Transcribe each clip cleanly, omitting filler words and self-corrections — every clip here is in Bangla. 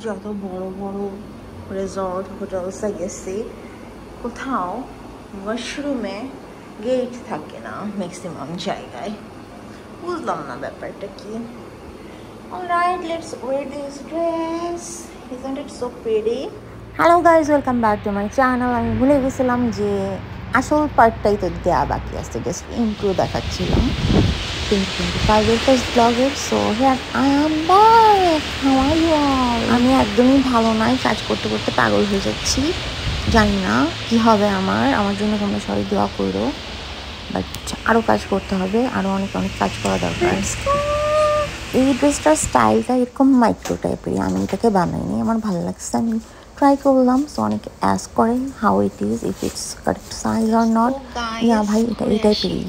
যত বড় বড় রিসর্ট হোটেলসে গেছি কোথাও ওয়াশরুমে গেট থাকে না ম্যাক্সিমাম জায়গায়। বুঝলাম না ব্যাপারটা কি। Alright, let's wear this dress. Isn't it so pretty? Hello guys, welcome back to my channel. আমি ভুলে গেছিলাম যে আসল পার্টটাই তো দেওয়া বাকি আছে, জাস্ট ইন্ট্রো দেখাচ্ছিলাম 2025 ফার্স্ট ব্লগের। So here I am back. How are you all? আমি একদমই ভালো নাই, কাজ করতে করতে পাগল হয়ে যাচ্ছি। জানি না কি হবে আমার জন্য তোমরা সবাই দোয়া করো, বাট আরও কাজ করতে হবে, আরও অনেক অনেক কাজ করা দরকার। এই ড্রেসটার স্টাইলটা এরকম মাইক্রো টাইপেরই, আমি এটাকে বানাইনি, আমার ভালো লাগছে, আমি ট্রাই করলাম। সো অনেকে অ্যাস্ক করে how it is, if it's correct size or not. Yeah ভাই, এটা এই টাইপেরই।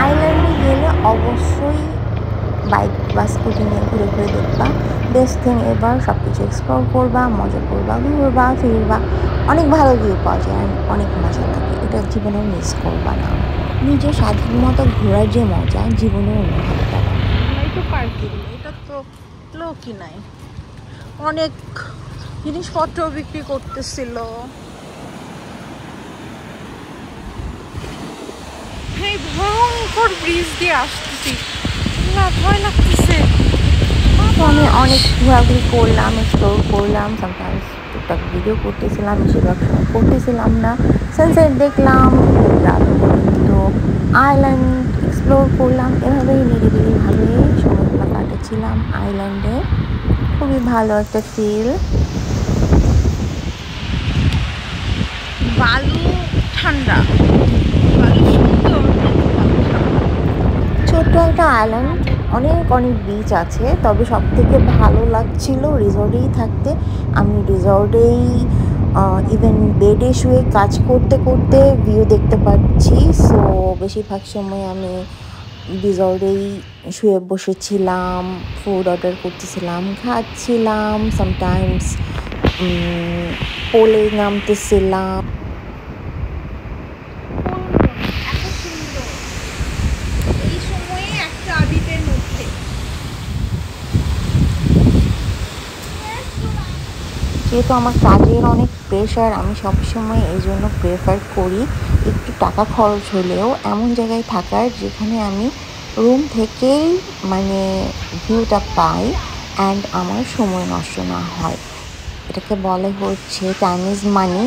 আইল্যান্ডে গেলে অবশ্যই বাইক বা স্কুটি নিয়ে ঘুরে ঘুরে দেখবা। বেস্ট থিং এবার সব কিছু এক্সপ্লোর করবা, মজা করবা, ঘুরবা ফিরবা, অনেক ভালো ভিউ পাওয়া যায়, অনেক মজা লাগে। এটা জীবনেও মিস করবা না। নিজের স্বাধীন মতো ঘোরার যে মজা জীবনেও অনুভব পাবা না। এই তো পার্কিং, এটা তো লোকই নাই, অনেক জিনিসপত্র বিক্রি করতেছিল। এই ভয়ঙ্কর ব্রিজ দিয়ে আসতেছি, না ভয় লাগতেছে। আমি অনেক ঘোরাঘুরি করলাম, এক্সপ্লোর করলাম, সামটাইমস টুকটাক ভিডিও করতেছিলাম, বেশিরভাগ সময় করতেছিলাম না। সানসেট দেখলাম, রাত পর্যন্ত আইল্যান্ড এক্সপ্লোর করলাম, এভাবেই নিরিবিলিভাবে সময়গুলো কাটাচ্ছিলাম আইল্যান্ডে। খুবই ভালো একটা ফিল। বালু ঠান্ডা, বালু সুন্দর, ছোট্ট একটা আইল্যান্ড, অনেক অনেক বিচ আছে, তবে সব থেকে ভালো লাগছিল রিসর্টেই থাকতে। আমি রিসর্টেই ইভেন বেডে শুয়ে কাজ করতে করতে ভিউ দেখতে পাচ্ছি। সো বেশিরভাগ সময় আমি রিসর্টেই শুয়ে বসেছিলাম, ফুড অর্ডার করতেছিলাম, খাচ্ছিলাম, সামটাইমস পোলে নামতেছিলাম। এই সময়ে একটা দ্বীপের মধ্যে। যেহেতু আমার কাজের অনেক প্রেশার, আমি সবসময় এই জন্য প্রেফার করি একটু টাকা খরচ হলেও এমন জায়গায় থাকার যেখানে আমি রুম থেকেই মানে ভিউটা পাই অ্যান্ড আমার সময় নষ্ট না হয়। এটাকে বলে হচ্ছে টাইম ইজ মানি।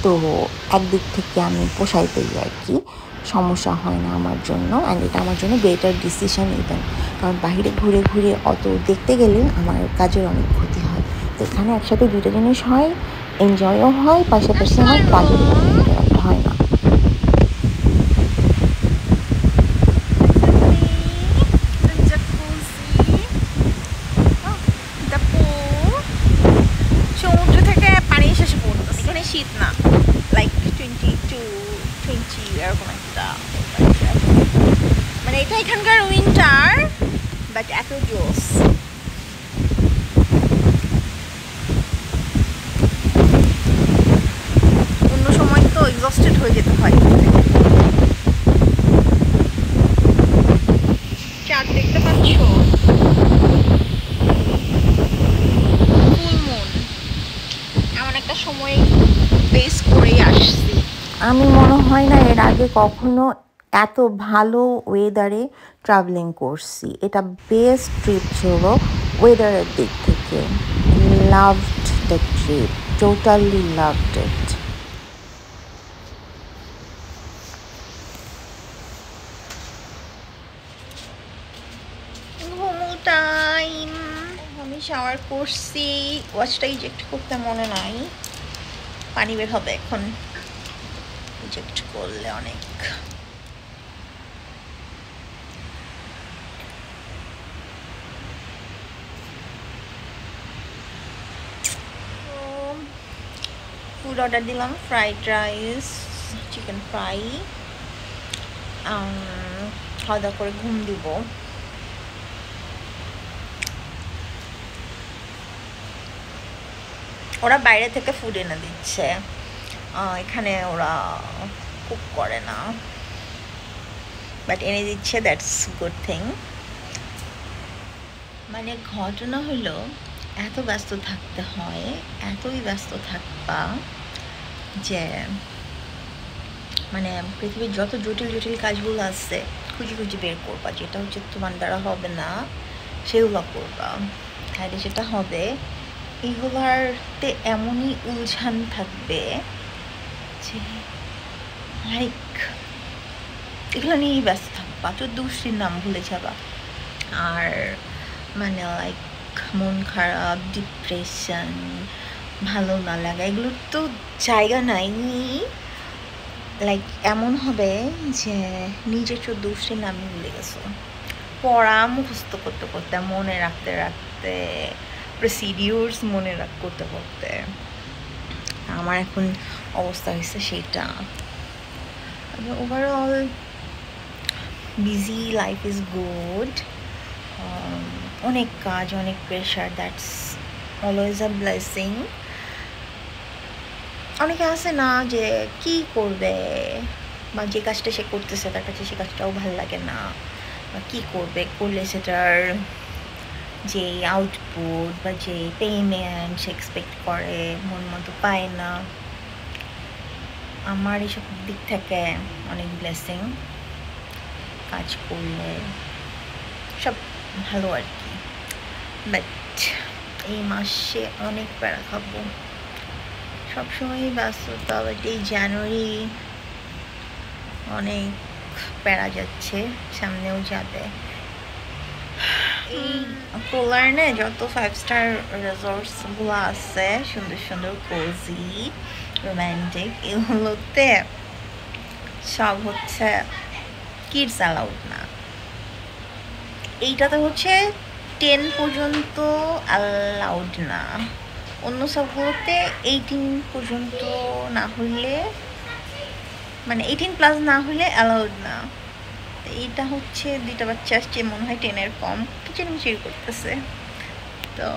তো একদিক থেকে আমি পোষাই পেই আর কি, সমস্যা হয় না আমার জন্য, অ্যান্ড এটা আমার জন্য বেটার ডিসিশন ইভেন। কারণ বাইরে ঘুরে ঘুরে অত দেখতে গেলে আমার কাজের অনেক ক্ষতি হয়। তো এখানে একসাথে দুটো জিনিস হয়, এনজয়ও হয়, পাশাপাশি আমার কাজেরও কোনো ইন্টারাপ্ট হয় না। সমুদ্র থেকে পানি শেষে পড়তেছে, এখানে শীত না, লাইক 22-20 এরকম একটা, মানে এটা এখানকার উইন্টার, বাট এত জোস। অন্য সময় তো এক্সস্টেড হয়ে যেতে হয়। চাঁদ দেখতে পাচ্ছ, ফুল মুন, এমন একটা সময় ফেস করেই আসছি। আমি মনে হয় না এর আগে কখনো এত ভালো ওয়েদারে ট্রাভেলিং করছি। এটা বেস্ট ট্রিপ ছিল ওয়েদারের দিক থেকে। Loved the trip, totally loved it. ঘুমু টাইম, আমি শাওয়ার করছি, ওয়াচটা ইজেক্ট করতে মনে নাই, পানি বের হবে এখন, ইজেক্ট করলে অনেক। ফুড অর্ডার দিলাম, ফ্রাইড রাইস, চিকেন ফ্রাই, খাওয়া দাওয়া করে ঘুম দিব। ওরা বাইরে থেকে ফুড এনে দিচ্ছে, এখানে ওরা কুক করে না, বাট এনে দিচ্ছে, দ্যাটস গুড থিং। মানে ঘটনা হলো এত ব্যস্ত থাকতে হয়, এতই ব্যস্ত থাকবা যে মানে পৃথিবীর যত জটিল জটিল কাজগুলো আছে খুঁজে খুঁজে বের করবা, যেটা হচ্ছে তোমার দ্বারা হবে না সেগুলো করবা। তাহলে যেটা হবে এগুলারতে এমনই উলঝান থাকবে যে লাইক এগুলো নিয়েই ব্যস্ত থাকবা, তো দুশ্চির নাম ভুলে যাবা। আর মানে লাইক মন খারাপ, ডিপ্রেশন, ভালো না লাগা, এগুলোর তো জায়গা নাই। লাইক এমন হবে যে নিজের দুশ্চির নামই ভুলে গেছো, পড়া মুখস্থ করতে করতে, মনে রাখতে রাখতে, প্রসিডিওর্স মনে করতে করতে আমার এখন অবস্থা হয়েছে সেটা। Overall busy life is good, অনেক কাজ, অনেক pressure, that's always a blessing. অনেকে আছে না যে কি করবে, বা যে কাজটা সে করতেছে তার কাছে সে কাজটাও ভালো লাগে না, বা কী করবে, করলে সেটার যে আউটপুট বা যে পেমেন্ট সে এক্সপেক্ট করে মন মতো পায় না। আমার এইসব দিক থেকে অনেক ব্লেসিং, কাজ করলে সব ভালো আর কি। বাট এই মাসে অনেক প্যারা খাবো, সবসময়ই ব্যস্ততা। বাট এই জানুয়ারি অনেক প্যারা যাচ্ছে, সামনেও যাবে। এই পোল্যান্ডে যত 5 স্টার রিসোর্টসগুলো আছে সুন্দর সুন্দর, কোজি, রোম্যান্টিক, এগুলোতে সব হচ্ছে কিডস অ্যালাউড না। এইটাতে হচ্ছে 10 পর্যন্ত অ্যালাউড না, অন্য সবগুলোতে 18 পর্যন্ত না হলে, মানে 18+ না হলে অ্যালাউড না। এইটা হচ্ছে দুইটা বাচ্চা আসছে, মনে হয় 10-এর কম, কিচিরমিচির করতেছে। তো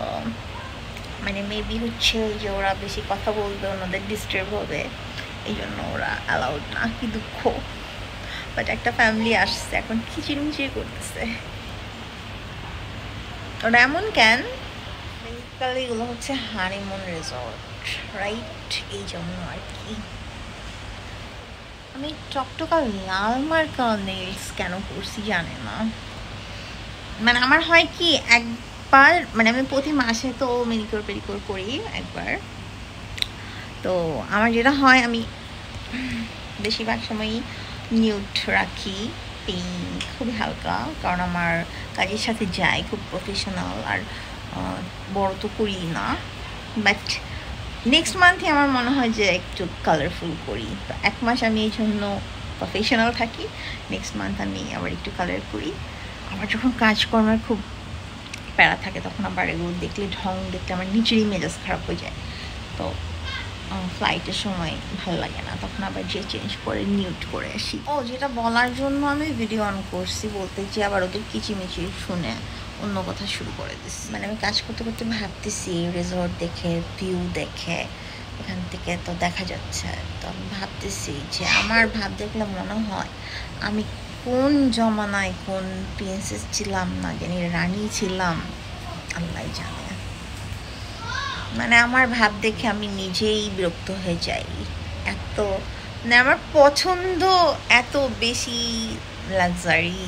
মানে মেবি হচ্ছে যে ওরা বেশি কথা বলবে, ওনাদের ডিস্টার্ব হবে, এই জন্য ওরা অ্যালাউড না। কি দুঃখ। বাট একটা ফ্যামিলি আসছে, এখন কিচিরমিচির করতেছে। ওরা এমন কেন? বেসিক্যালি এগুলো হচ্ছে হানিমুন রিসর্ট, রাইট? এই জন্য আর কি। আমি টকটকা লাল মার্কা নেলস কেন করছি জানে না। মানে আমার হয় কি, একবার মানে আমি প্রতি মাসে তো মেনিকিওর পেডিকিওর করি একবার, তো আমার যেটা হয় আমি বেশিরভাগ সময়ই নিউড রাখি, পিঙ্ক খুবই হালকা, কারণ আমার কাজের সাথে যায়, খুব প্রফেশনাল, আর বড় তো করি না। বাট নেক্সট মান্থে আমার মনে হয় যে একটু কালারফুল করি, তো এক মাস আমি এই জন্য প্রফেশনাল থাকি, নেক্সট মান্থ আমি আবার একটু কালার করি। আমার যখন কাজকর্মের খুব প্যারা থাকে তখন আবার এগুলো দেখলে, ঢং দেখলে আমার নিজেরই মেজাজ খারাপ হয়ে যায়, তো ফ্লাইটের সময় ভালো লাগে না, তখন আবার যে চেঞ্জ করে নিউড করে আসি। ও, যেটা বলার জন্য আমি ভিডিও অন করছি, বলতে যে আবার ওদের কিচিমিচি শুনে অন্য কথা শুরু করে দিচ্ছি। মানে আমি কাজ করতে করতে ভাবতেছি, রিসর্ট দেখে, ভিউ দেখে, এখান থেকে তো দেখা যাচ্ছে, তো আমি ভাবতেছি যে আমার ভাব দেখলে মনে হয় আমি কোন জমানায় কোন প্রিন্সেস ছিলাম না জানি, রানী ছিলাম, আল্লাহ জানে। মানে আমার ভাব দেখে আমি নিজেই বিরক্ত হয়ে যাই। এত মানে আমার পছন্দ এত বেশি লাক্সারি,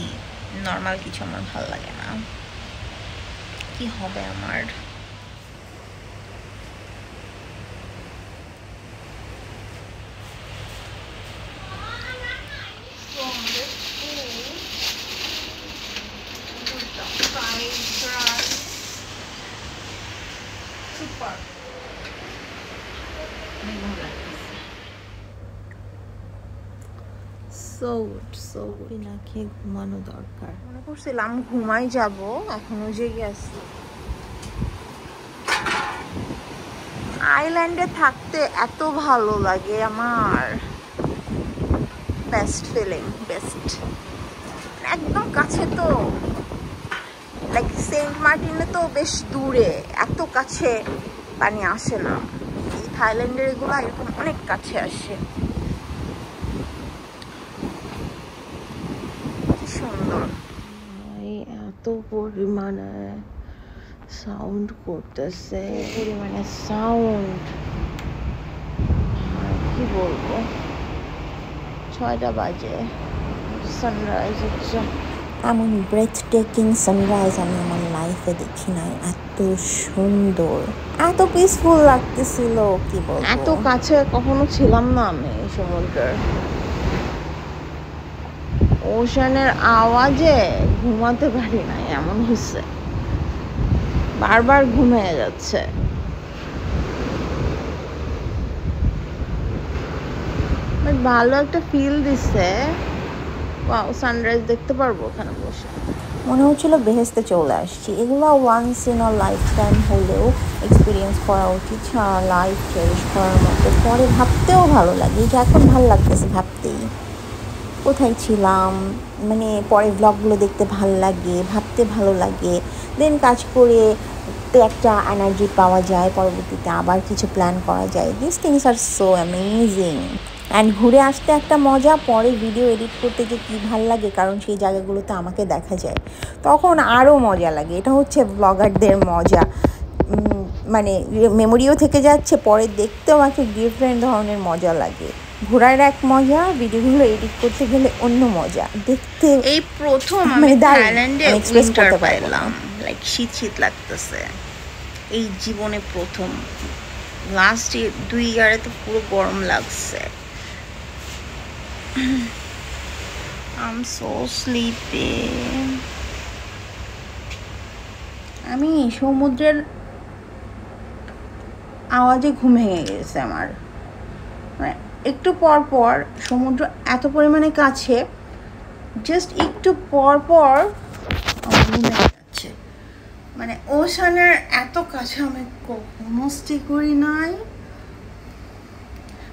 নর্মাল কিছু আমার ভালো লাগে না। কি হবে আমার? সুপার, না খেয়ে ঘুমানো দরকার। মনে করছিলাম ঘুমাই যাব, এখনো জেগে আছি। আইল্যান্ডে থাকতে এত ভালো লাগে আমার, বেস্ট ফিলিং, বেস্ট। একদম কাছে তো, লাইক সেন্ট মার্টিনে তো বেশ দূরে, এত কাছে পানি আসে না। এই থাইল্যান্ডের এগুলো এরকম অনেক কাছে আসে। সুন্দর, এত পরিমাণে সাউন্ড করতেছে, পরিমাণে সাউন্ড কি বলবো। 6টা বাজে, সানরাইজ হচ্ছে। এমন ব্রেথ টেকিং সানরাইজ আমি আমার লাইফে দেখি নাই। এত সুন্দর, এত পিসফুল লাগতেছিল, কি বলবো। এত কাছে কখনো ছিলাম না আমি সমুদ্রের। ওশানের আওয়াজে ঘুমাতে পারি না, এমন হচ্ছে, বারবার ঘুমিয়ে যাচ্ছে। ভালো একটা ফিল দিচ্ছে। সানরাইজ দেখতে পারবো ওখানে বসে, মনে হচ্ছিল বেহেস্তে চলে আসছি। এগুলো once in a life time হলেও এক্সপিরিয়েন্স করা উচিত, সারা লাইফ চেরিশ করার মতো। পরে ভাবতেও ভালো লাগে, যে এখন ভালো লাগতেছে ভাবতেই, কোথায় ছিলাম, মানে পরে ব্লগগুলো দেখতে ভালো লাগে, ভাবতে ভালো লাগে। দেন কাজ করে তো একটা এনার্জি পাওয়া যায়, পরবর্তীতে আবার কিছু প্ল্যান করা যায়। This things are so amazing. And ঘুরে আসতে একটা মজা, পরে ভিডিও এডিট করতে যে কী ভাল লাগে, কারণ সেই জায়গাগুলোতে আমাকে দেখা যায়, তখন আরও মজা লাগে। এটা হচ্ছে ব্লগারদের মজা, মানে মেমোরিও থেকে যাচ্ছে, পরে দেখতেও আমাকে ডিফারেন্ট ধরনের মজা লাগে। ঘোরার এক মজা, ভিডিওগুলো এডিট করতে গেলে অন্য মজা। দেখতে এই প্রথম আমি থাইল্যান্ডে উইন্টার পাইলাম, লাইক শীত শীত লাগতেছে, এই জীবনে প্রথম। লাস্ট 2 ইয়ারে তো পুরো গরম লাগছে। I'm so sleepy. আমি সমুদ্রের আওয়াজে ঘুম ভেঙে গেছে আমার। মানে একটু পর পর সমুদ্র এত পরিমাণে কাছে, জাস্ট একটু পর পর আমার ঘুম ভেঙে যাচ্ছে। মানে ওশানের এত কাছে আমি কখনো স্টে করি নাই,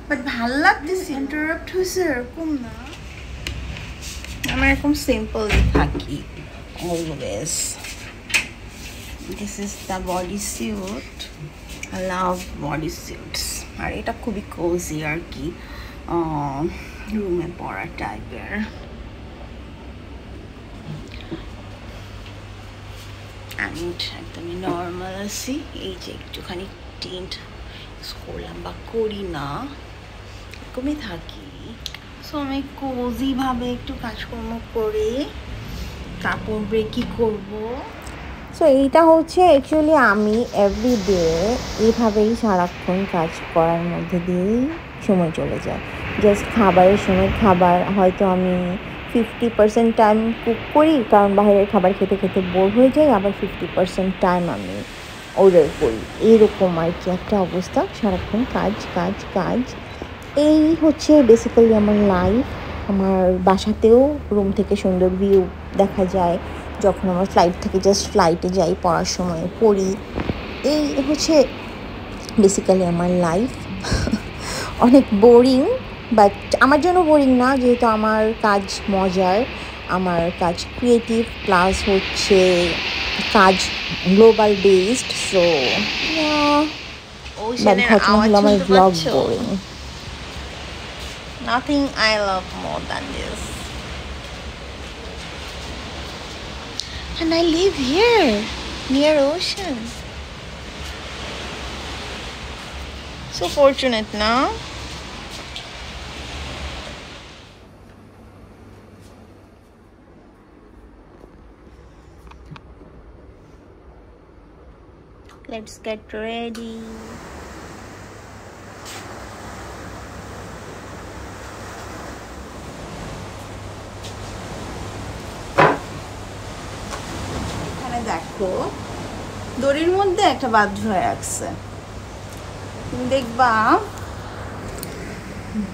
বাট ভাল লাগতেছে। ইন্টারাপ্ট হয়েছে এরকম না, আমি এরকম সিম্পলই থাকি always. This is the body suit, I love body suits. আর এটা খুবই কোজি আর কি, রুমে পরা টাইপের। অ্যান্ড একদমই নর্মাল আছি, এই যে একটুখানি টিন্ট করলাম বা করি না, এরকমই থাকি। সো আমি কোজিভাবে একটু কাজকর্ম করে তারপর ব্রেকই করবো। সো এইটা হচ্ছে অ্যাকচুয়ালি আমি এভরিডে এইভাবেই সারাক্ষণ কাজ করার মধ্যে দিয়েই সময় চলে যায়। জাস্ট খাবারের সময় খাবার হয়তো আমি 50% টাইম কুক করি, কারণ বাইরের খাবার খেতে খেতে বোর হয়ে যায়, আবার 50% টাইম আমি অর্ডার করি। এইরকম আর কি একটা অবস্থা, সারাক্ষণ কাজ কাজ কাজ। এই হচ্ছে বেসিক্যালি আমার লাইফ। আমার বাসাতেও রুম থেকে সুন্দর ভিউ দেখা যায়, যখন আমার ফ্লাইট থেকে জাস্ট ফ্লাইটে যাই, পড়ার সময় পড়ি। এই হচ্ছে বেসিক্যালি আমার লাইফ। অনেক বোরিং, বাট আমার জন্য বোরিং না, যেহেতু আমার কাজ মজার, আমার কাজ ক্রিয়েটিভ, প্লাস হচ্ছে কাজ গ্লোবাল বেসড। সো ঘটনা হলো আমার blog boring. Nothing I love more than this. And I live here, near ocean. So fortunate, no? Let's get ready. দেখো দড়ির মধ্যে একটা বাধ্য হয়ে রাখছে, দেখবা।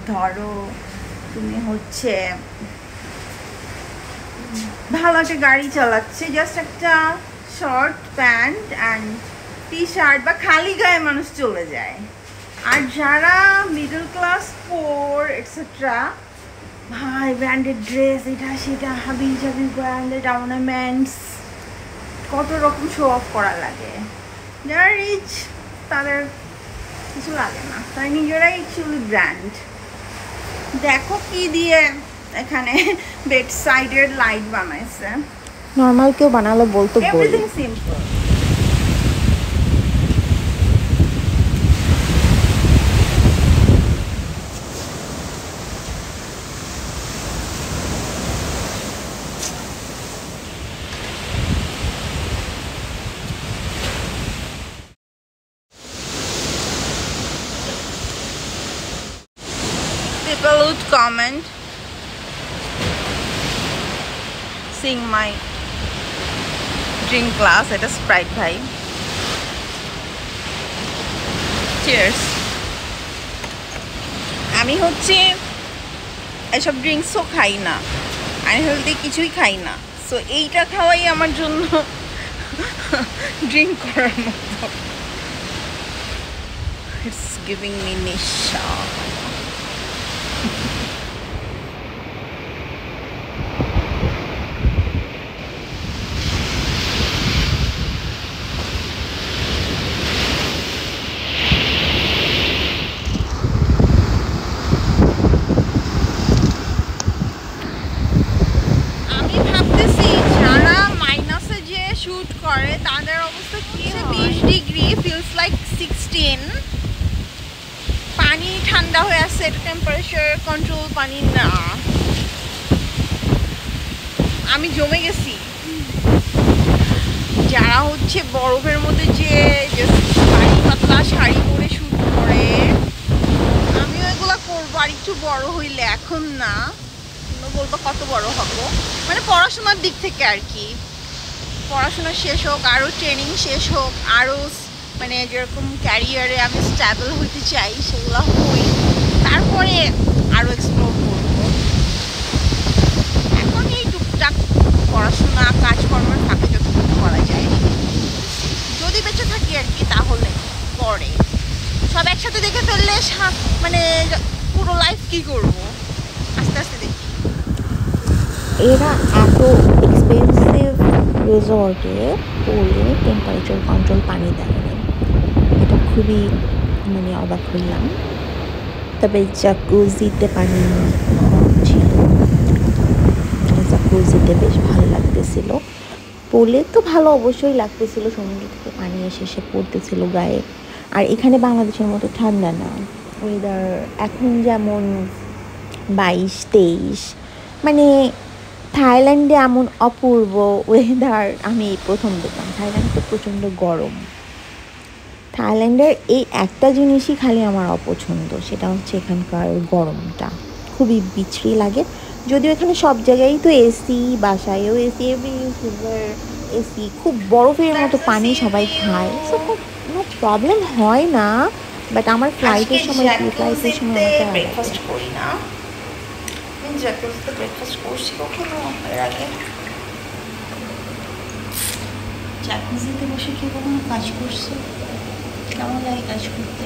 ধরো তুমি হচ্ছে ভালো একটা গাড়ি চালাচ্ছে, জাস্ট একটা short pant and T shirt বা খালি গায়ে মানুষ চলে যায়। আর যারা মিডল ক্লাস পোর এটসেট্রা, ভাই ব্র্যান্ডেড ড্রেস, এটা সেটা, হাবি জাবি ব্র্যান্ডেড অর্নামেন্টস, কত রকম শো অফ করা লাগে। যারা রিচ তাদের কিছু লাগে না, তাই নিজেরাই অ্যাকচুয়ালি ব্র্যান্ড। দেখো কি দিয়ে এখানে বেড সাইডের লাইট বানাইছে। নর্মাল কেউ বানালে বলতো, everything simple. people would comment seeing my drink glass. এটা স্প্রাইট ভাই। চিয়ার্স। আমি হচ্ছে এসব ড্রিঙ্কসও খাই না, আনহেলদি কিছুই খাই না, সো এইটা খাওয়াই আমার জন্য ড্রিঙ্ক করার মতো। ইটস গিভিং মি নেশা। তাদের অবস্থা কি? 20 ডিগ্রি, ফিলস লাইক 16। পানি ঠান্ডা হয়ে আছে, এটা টেম্পারেচার কন্ট্রোল পানি না। আমি জমে গেছি। যারা হচ্ছে বরফের মধ্যে যে পানি পাতলা শাড়ি পরে শুট করে, আমিও এগুলো করবো আর একটু বড় হইলে, এখন না। বলবো কত বড় হবো, মানে পড়াশোনার দিক থেকে আর কি। পড়াশোনা শেষ হোক, আরও ট্রেনিং শেষ হোক, আরও মানে যেরকম ক্যারিয়ারে আমি স্ট্যাবল হতে চাই সেগুলো হই, তারপরে আরও এক্সপ্লোর করবো। এখন এই টুকটাক পড়াশোনা কাজকর্মের ফাঁকে যতটুকু করা যায়, যদি বেঁচে থাকি আর কি, তাহলে পরে সব একসাথে দেখে ফেললে মানে পুরো লাইফ কি করবো, আস্তে আস্তে দেখি। এরা এত এক্সপেন্সিভ রিসর্টে পড়লে টেম্পারেচার কন্ট্রোল পানি দেয়নি, এটা খুবই মানে অবাক হইলাম। তবে জাকুজিতে পানি ছিল, জাকুজিতে বেশ ভালো লাগতেছিল। পড়লে তো ভালো অবশ্যই লাগতেছিল, সমুদ্র থেকে পানি এসে এসে পড়তেছিল গায়ে। আর এখানে বাংলাদেশের মতো ঠান্ডা না, ওয়েদার এখন যেমন 22-23, মানে থাইল্যান্ডে এমন অপূর্ব ওয়েদার আমি প্রথম দেখলাম। থাইল্যান্ড তো প্রচণ্ড গরম। থাইল্যান্ডের এই একটা জিনিসই খালি আমার অপছন্দ, সেটা হচ্ছে এখানকার গরমটা খুবই বিচ্ছিরি লাগে। যদিও এখানে সব জায়গায় তো এসি, বাসায়ও এসি, এভরি সুপার এসি, খুব বরফের মতো পানি সবাই খায়, সো খুব কোনো প্রবলেম হয় না। বাট আমার ফ্লাইটের সময় ব্রেকফাস্ট করি না, জাকুজিতে ব্রেকফাস্ট করছি কখনো এর আগে? জাকুজিতে বসে কি কখনো কাজ করছে? কেমন লাগে কাজ করতে?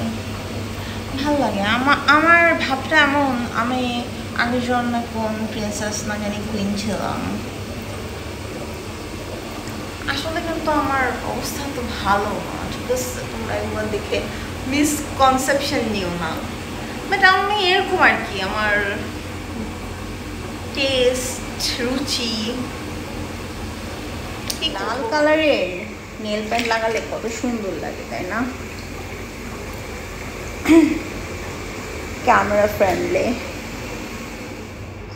ভালো লাগে। আমার ভাবটা এমন, আমি আগের জন্য কোন প্রিন্সেস না জানি কুইন ছিলাম। আসলে কিন্তু আমার অবস্থা তো ভালো না, ঠিক আছে? তোমরা এগুলো দেখে মিসকনসেপশন নিও না, বাট আমি এরকম আর কি। আমার টেস্ট, রুচি। লাল কালারের নেল প্যান্ট লাগালে কত সুন্দর লাগে, তাই না? Camera friendly.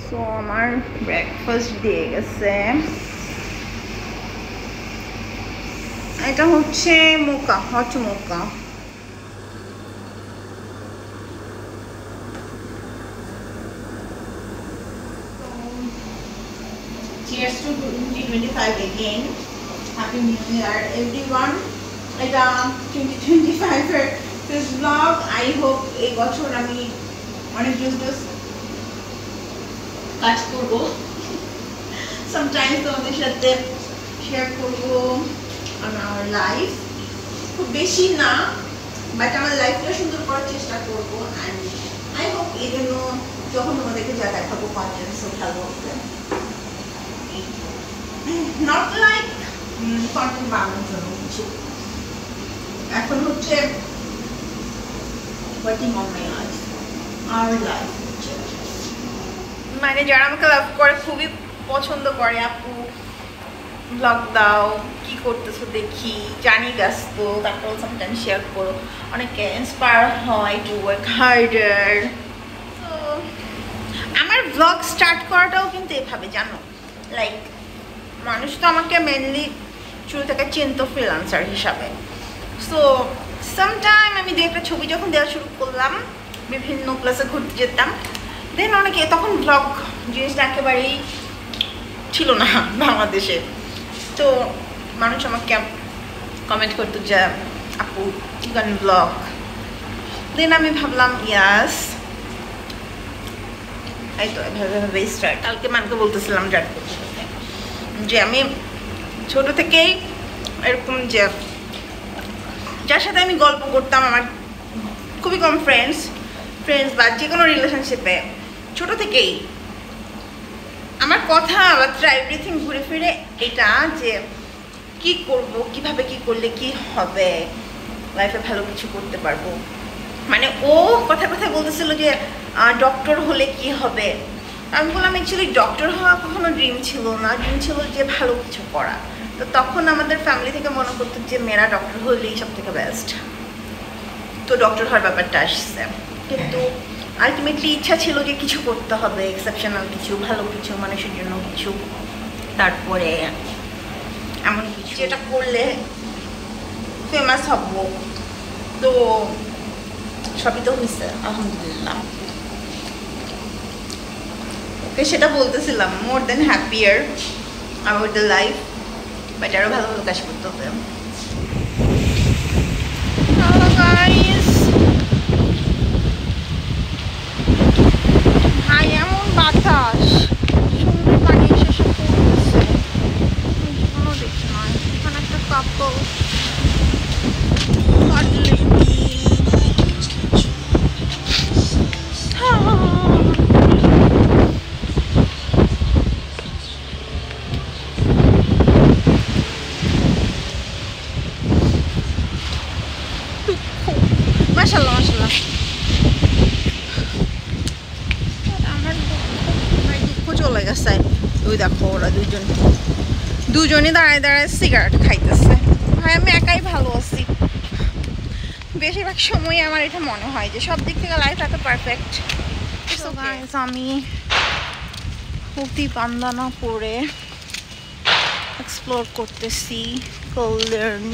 সো আমার ব্রেকফাস্ট দিয়ে গেছে। এটা হচ্ছে মোকা, hot mocha. Cheers to 2025 again. Happy New Year everyone. এটা 2025 এর ফার্স্ট ব্লগ। আই হোপ এই বছর আমি অনেক জোস কাজ করব, সামটাইমস তোমাদের সাথে শেয়ার করব আমার লাইফ। খুব বেশি না, বাট আমার লাইফটা সুন্দর করার চেষ্টা করব। অ্যান্ড আই হোপ এই জন্য যখন তোমাদেরকে যা দেখাবো কন্টেন্টসও ভালো হবে, নট লাইক কন্টেন্ট বানানোর জন্য কিছু। এখন হচ্ছে ওয়ার্কিং অন মাই লাইফ, আর লাইফ হচ্ছে মানে যারা আমাকে লাভ করে, খুবই পছন্দ করে, আপু ব্লগ দাও, কি করতেছো দেখি, জানি ব্যস্ত, তারপর সামটাইম শেয়ার করো, অনেকে ইন্সপায়ার হয় টু ওয়ার্ক হার্ডার। তো আমার ব্লগ স্টার্ট করাটাও কিন্তু এভাবে, জানো, লাইক মানুষ তো আমাকে মেনলি শুরু থেকে চিনতো ফ্রিল্যান্সার হিসাবে। সো সামটাইম আমি দু একটা ছবি যখন দেওয়া শুরু করলাম, বিভিন্ন প্লেসে ঘুরতে যেতাম, দেন অনেকে তখন ব্লগ জিনিসটা একেবারেই ছিল না বাংলাদেশে, তো মানুষ আমাকে কমেন্ট করতো যে আপু ইউ ক্যান ব্লগ। দেন আমি ভাবলাম ইয়াস, এই তো এভাবে স্টার্ট। কালকে মানকে বলতেছিলাম যে আমি ছোট থেকেই এরকম যে যার সাথে আমি গল্প করতাম, আমার খুবই কম ফ্রেন্ডস বা যে কোনো রিলেশনশিপে ছোট থেকেই আমার কথাবার্তা এভরিথিং ঘুরে ফিরে এটা যে কি করব, কিভাবে কি করলে কি হবে, লাইফে ভালো কিছু করতে পারবো। মানে ও কথা বলতেছিল যে ডক্টর হলে কি হবে, আমি বললাম অ্যাকচুয়ালি ডক্টর হওয়া কখনো ড্রিম ছিল না, ড্রিম ছিল যে ভালো কিছু করা। তো তখন আমাদের ফ্যামিলি থেকে মনে করতো যে মেয়েরা ডক্টর হলেই সব থেকে বেস্ট, তো ডক্টর হওয়ার ব্যাপারটা আসছে। কিন্তু আলটিমেটলি ইচ্ছা ছিল যে কিছু করতে হবে, এক্সেপশনাল কিছু, ভালো কিছু, মানুষের জন্য কিছু, তারপরে এমন কিছু যেটা করলে ফেমাস হব। তো সবই তো হয়েছে আলহামদুলিল্লাহ। ওকে সেটা বলতেছিলাম, more than happier about the life, but আরও ভালো ভালো কাজ করতে হবে। হ্যালো গাইস, ভাই এমন বাতাস, সুন্দর পানি এসে পড়তেছে, কোনো দেখছি নয়। এখানে একটা কাপল মাশাআল্লাহ মাশাআল্লাহ। আমার দুঃখ চলে গেছে। ওই দেখো ওরা দুজনই দাঁড়ায় সিগারেট খাইতেছে। ভাই আমি একাই ভালো আছি, বেশিরভাগ সময় আমার এটা মনে হয় যে সব দিক থেকে লাইফ এত পারফেক্ট। আমি মুক্তি বান্দানা পরে এক্সপ্লোর করতেছি কল্যাণ।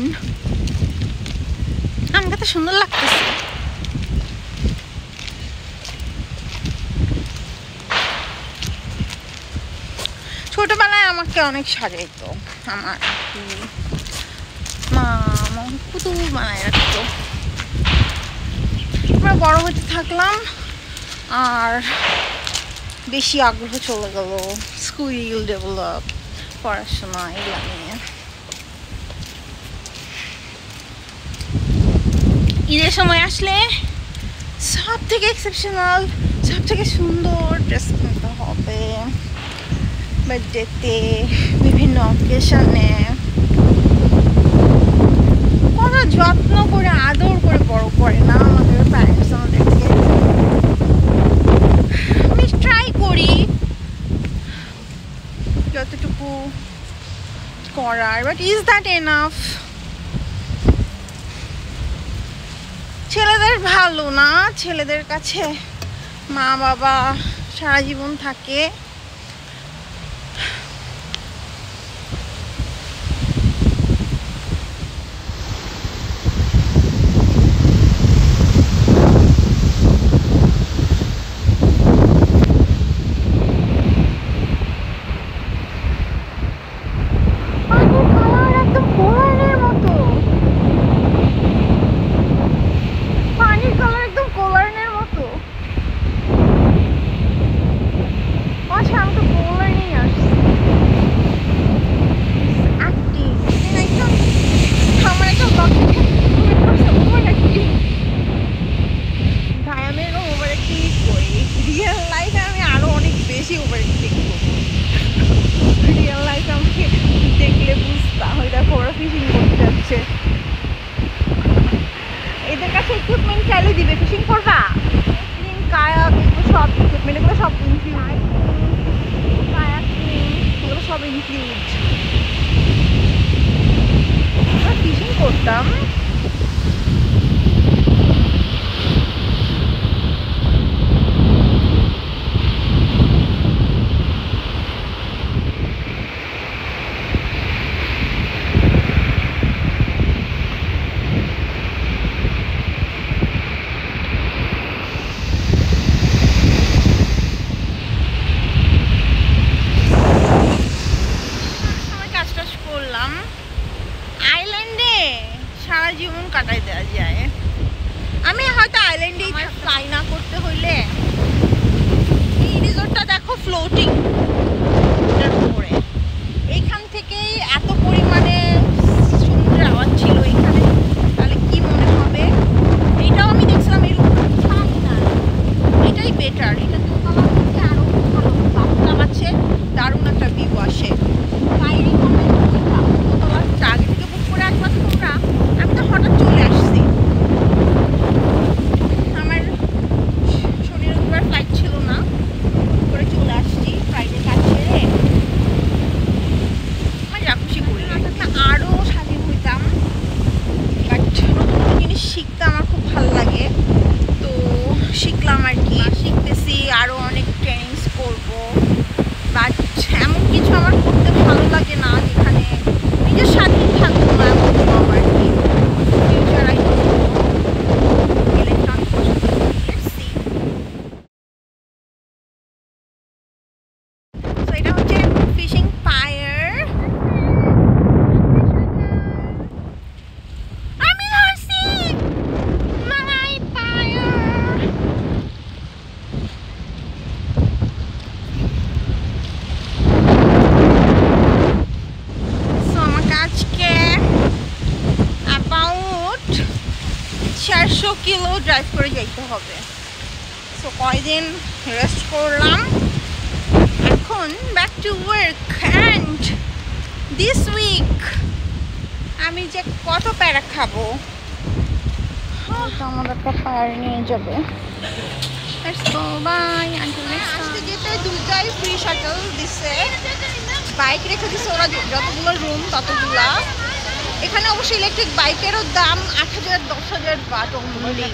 আমাকে তো সুন্দর লাগতেছে। ছোটবেলায় আমাকে অনেক সাজাইতো আমার মা, পুতুল বানায় রাখতো। আমরা বড় হতে থাকলাম আর বেশি আগ্রহ চলে গেল স্কুল ডেভেলপ, পড়াশোনা এগুলো নিয়ে। ঈদের সময় আসলে সব থেকে এক্সেপশনাল, সব থেকে সুন্দর ড্রেস কিনতে হবে। বার্থডেতে, বিভিন্ন অকেশনে কত যত্ন করে আদর করে বড় করে না আমাদের প্যারেন্টস আমাদেরকে। আমি ট্রাই করি যতটুকু করার, বাট ইজ দ্যাট এনাফ? ছেলেদের ভালো না, ছেলেদের কাছে মা বাবা সারা জীবন থাকে। এদের কাছে ইকুইপমেন্ট চাইলে দিবে, ফিশিং করবা, কায়াক, সব ইকুইপমেন্ট এগুলো সব ইনক্লুড, কায়াকিং এগুলো সব ইনক্লুড। আমরা ফিশিং করতাম। হবে। সো কয়দিন রেস্ট করলাম, এখন back to work. And this week আমি যে কত প্যারা খাবো। আমার একটা পায়ার নিয়ে যাবে। আজকে যেতে দুটাই ফ্রি শাটল দিচ্ছে, বাইক রেখে দিচ্ছে ওরা, যতগুলো রুম ততগুলা। এখানে অবশ্যই ইলেকট্রিক বাইকেরও দাম 8,000 10,000 বাট অনলি,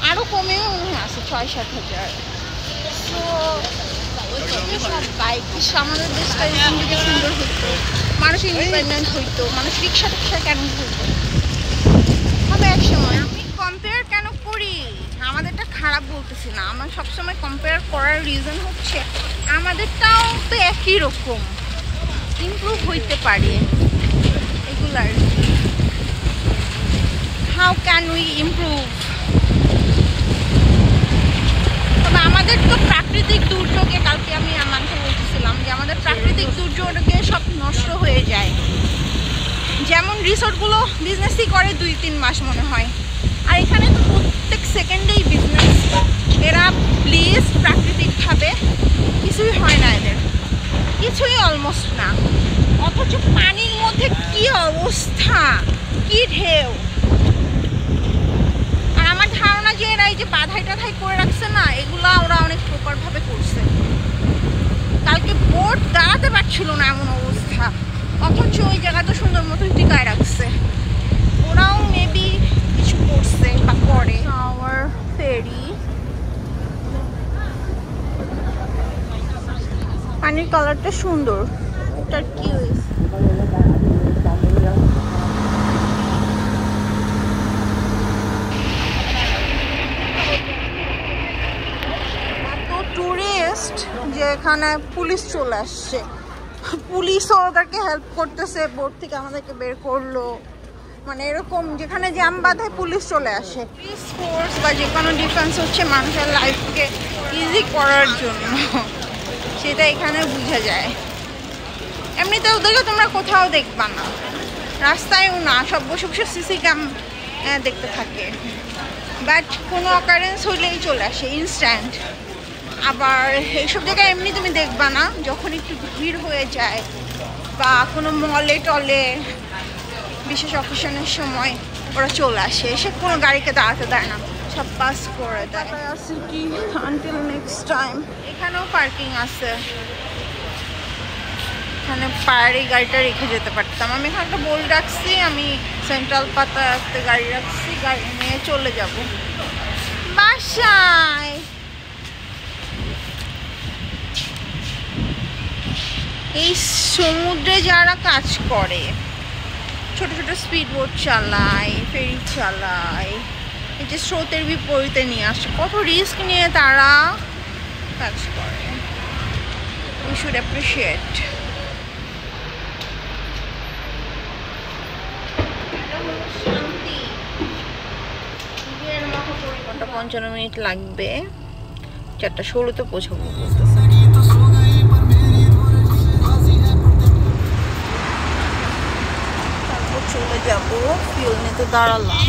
আরও কমেও মনে হয় আছে 6-7 হাজার। তো সব বাইক আমাদের দেশটা এরকম দিকে সুন্দর হইতো, মানুষ ইন্ডিপেন্ডেন্ট হইতো, মানুষ রিক্সা টিক্সা কেন হইতো হবে এক সময়। আমি কম্পেয়ার কেন করি, আমাদেরটা খারাপ বলতেছি না, আমার সবসময় কম্পেয়ার করার রিজন হচ্ছে আমাদেরটাও তো একই রকম, ইমপ্রুভ হইতে পারে এগুলার। How can we improve? তবে আমাদের তো প্রাকৃতিক দুর্যোগে, কালকে আমি মানুষকে বলতেছিলাম যে আমাদের প্রাকৃতিক দুর্যোগে সব নষ্ট হয়ে যায়। যেমন রিসোর্টগুলো বিজনেসই করে 2-3 মাস মনে হয়, আর এখানে তো প্রত্যেক সেকেন্ডেই বিজনেস। এরা প্লিজ প্রাকৃতিকভাবে কিছুই হয় না, এদের কিছুই অলমোস্ট না, অথচ পানির মধ্যে কি অবস্থা, কি ঢেউ। আর আমার ধারণা যে এরা এই যে বাধাই টাধাই করে রাখছে না, এগুলা ওরা অনেক প্রপারভাবে করছে। কালকে বোট দাঁড়াতে পারছিল না এমন অবস্থা, অথচ ওই জায়গাটা সুন্দর মতো টিকায় রাখছে। ওরাও মেবি কিছু করছে বা করে। আওয়ার ফেরি, পানির কালারটা সুন্দর, এটার কি হয়েছে? টুরিস্ট যে এখানে পুলিশ চলে আসছে, পুলিশও ওদেরকে হেল্প করতেছে, বোট থেকে আমাদেরকে বের করলো। মানে এরকম যেখানে জ্যাম বাঁধায় পুলিশ চলে আসে। পুলিশ ফোর্স বা যে কোনো ডিফেন্স হচ্ছে মানুষের লাইফকে ইজি করার জন্য, সেটা এখানে বোঝা যায়। এমনিতে ওদেরকে তোমরা কোথাও দেখবা না, রাস্তায়ও না, সব বসে বসে সিসি ক্যাম দেখতে থাকে। বাট কোনো অকারেন্স হইলেই চলে আসে ইনস্ট্যান্ট। আবার এইসব জায়গায় এমনি তুমি দেখবা না, যখন একটু ভিড় হয়ে যায় বা কোনো মলে টলে বিশেষ অকেশনের সময় ওরা চলে আসে, এসে কোনো গাড়িকে দাঁড়াতে দেয় না, সব পাস করে দেয়। Until next time. এখানেও পার্কিং আছে, এখানে পাড়ে গাড়িটা রেখে যেতে পারতাম। আমি এখানে একটা বোল্ড রাখছি, আমি সেন্ট্রাল পাতাতে গাড়ি রাখছি, গাড়ি নিয়ে চলে যাব বাসায়। এই সমুদ্রে যারা কাজ করে, ছোট ছোট স্পিড বোট চালায়, ফেরি চালায়, এই যে স্রোতের বিপরীতে নিয়ে আসে, কত রিস্ক নিয়ে তারা কাজ করে। We should appreciate. 55 মিনিট লাগবে, 4:16 পৌঁছাবো। তারপর চলে যাবো, ফিউল নিতে দাঁড়ালাম।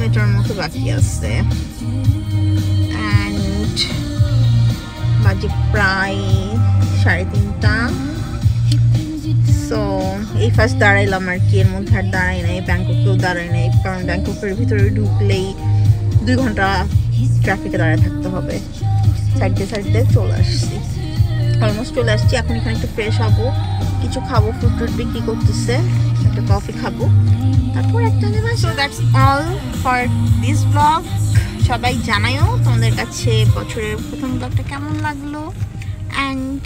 কিলোমিটার মতো বাকি আছে অ্যান্ড বাজে প্রায় 3:30। সো এই ফার্স্ট দাঁড়াইলাম আর কি, এর মধ্যে আর দাঁড়াই নাই, ব্যাংককেও দাঁড়াই নাই, কারণ ব্যাংককের ভিতরে ঢুকলেই 2 ঘন্টা ট্রাফিকে দাঁড়ায় থাকতে হবে। সাইড দিয়ে চলে আসছি, অলমোস্ট চলে আসছি। এখন এখানে একটু ফ্রেশ হবো, কিছু খাবো, ফ্রুট বিক্রি করতেছে, একটা কফি খাবো, তারপর একটা দেবো। So that's all for this blog. সবাই জানায়ও তোমাদের কাছে বছরের প্রথম ব্লগটা কেমন লাগলো, and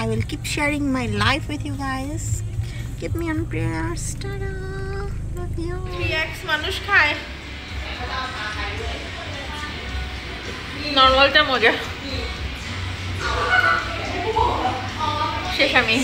I will keep sharing my life with you guys. Keep me on prayers. Ta-da! Love you. 3x মানুষ খায়, নর্মালটা মজা। শেষ আমি